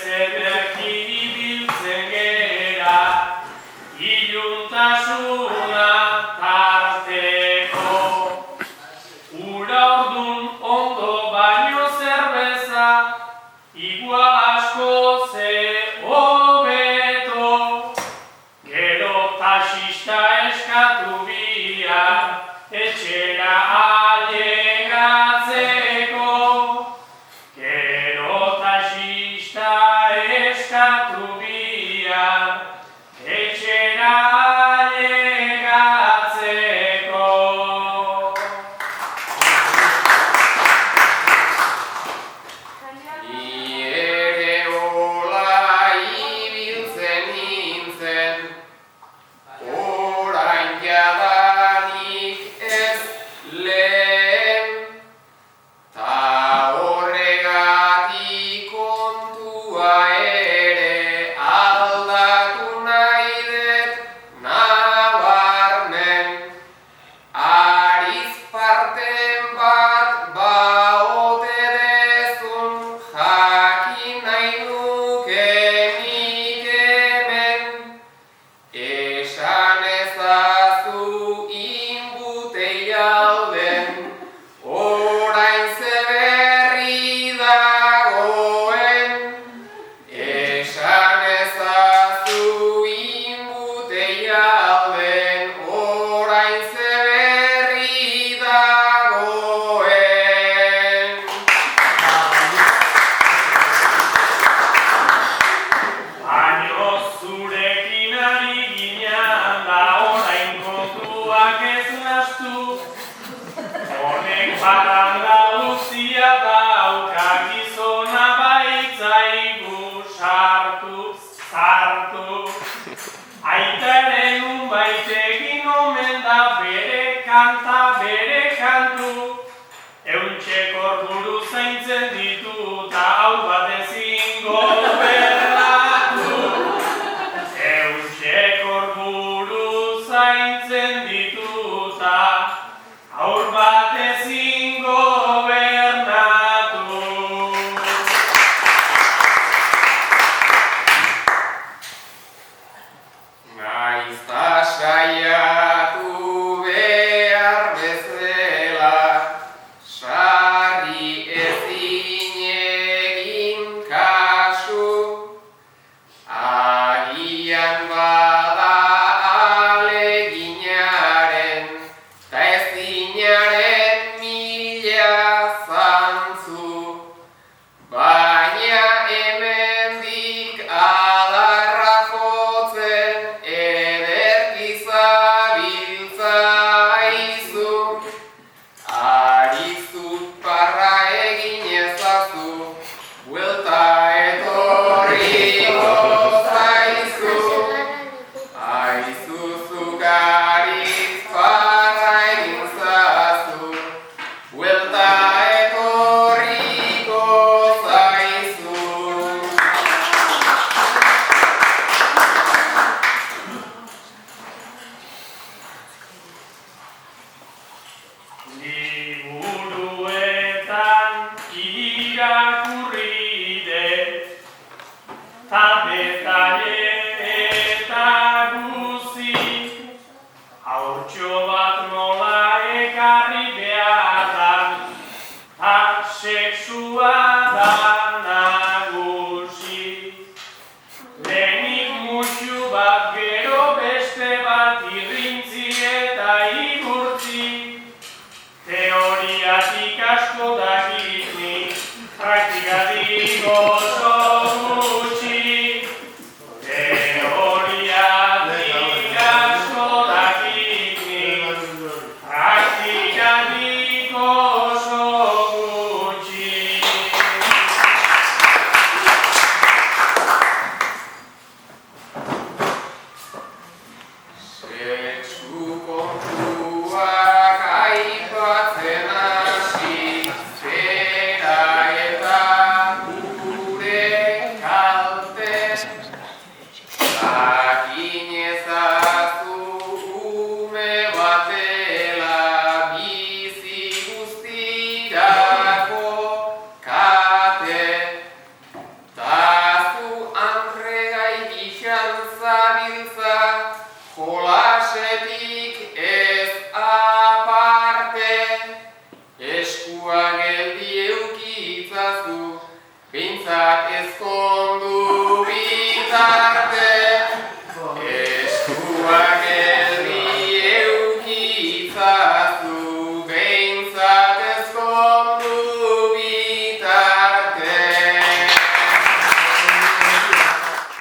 ederki ibiltzen gera, iluntasuna tarteko. Ura ordun ondo baino zerbeza, igua asko ze hobeto. Gero taxista eskatu bihar, etxera ailegatzeko. Gero taxista eskatu bihar, etxera ailegatzeko. Ere hola ibiltzen nintzen, orain jadanik ez lehen, ta horregatik kontua ere aldatu nahi dut nabarmen. Ariz parten bat baote dezun, jakin nahi nuke nik hemen. Esan ezazu inbutei alden, orain ze berri dagoen. Esan ezazu inbutei alden, orain ze berri dagoen. Baino zurekin ari ginean da orain kontuak ez nahastu. Honek baranda luzia dauka, gizona baitzaigu sartu. Aitaren unbait egin omen da bere kanta, bere kantu. Euntxekor buru zaintzen ditu, ta hau bat ezingo berdatu. Euntxekor buru zaintzen ditu, ta haur bat ezingo berdatu. Naiz ta saiatu behar bezala, sarri ezin egin kasu. Agian bada aleginaren, ta ezinaren mila zantzu. Baina hemendik adarra jotzen, ederki zabiltzaizu. Arizut parra egin ezazu, buelta etorriko zaizu. Aizuzuk ariz parra egin zazu, buelta etorriko zaizu. Liburuetan irakurri dut, ta detalle eta guzi, haurtxo bat nola ekarri beharran, ta sexua da nagusi. Lehenik musu bat, gero beste bat, irrintzi eta igurtzi. Teoriatik asko dakit nik, praktikatik oso gutxi. Teoriatik asko dakit nik, praktikatik oso gutxi. geldi euki itzazu, behintzat ezkon